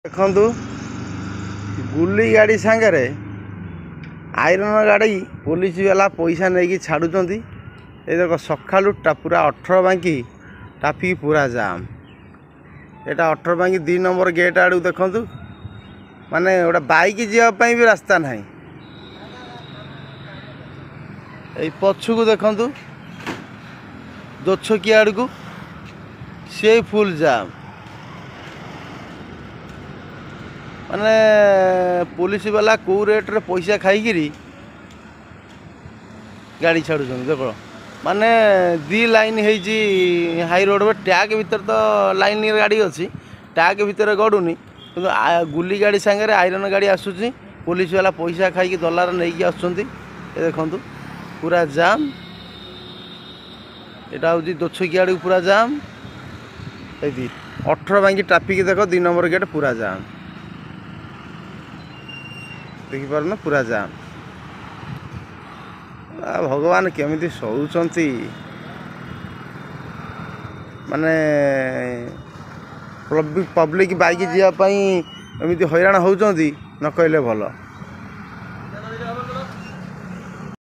ଦେଖନ୍ତୁ ଗୁଲି ଗାଡ଼ି ସାଙ୍ଗରେ ଆଇରନ୍ ଗାଡ଼ି ପୋଲିସ ବାଲା ପଇସା ନେଇକି ଛାଡ଼ୁଛନ୍ତି। ଏ ଦେଖ ସକାଳୁ ପୁରା 18 ବାଙ୍କି ଟ୍ରାଫିକ୍ ପୁରା ଜାମ୍। ଏଇଟା 18 ବାଙ୍କି 2 ନମ୍ବର ଗେଟ୍ ଆଡ଼କୁ ଦେଖନ୍ତୁ, ମାନେ ଗୋଟେ ବାଇକ୍ ଯିବା ପାଇଁ ବି ରାସ୍ତା ନାହିଁ। ଏଇ ପଛକୁ ଦେଖନ୍ତୁ ଦୋଛକି ଆଡ଼କୁ ସେ ଫୁଲ୍ ଜାମ୍। ମାନେ पुलिस वाला कौ रेट रे पैसा खाई गाड़ी छाड़ुन देख माने 2 लाइन हाई रोड में टैग भीतर तो लाइन गाड़ी अच्छी टैग भीतर गड़ुनी कि गुली गाड़ी सांगे आयरन गाड़ी आसूसी पुलिस वाला पैसा खाई डलार नहीं आसुँच देखु पूरा जाम। यहाँ हूँ दोछकी आड़ पूरा जाम। 18 बांकी ट्राफिक देख 2 नंबर गेट पूरा जाम देखिपार ना पूरा जाम। भगवान केमिति शोचंती माने पब्लिक बाइक जावाई एमती हैरान होउचंती न कहले भल।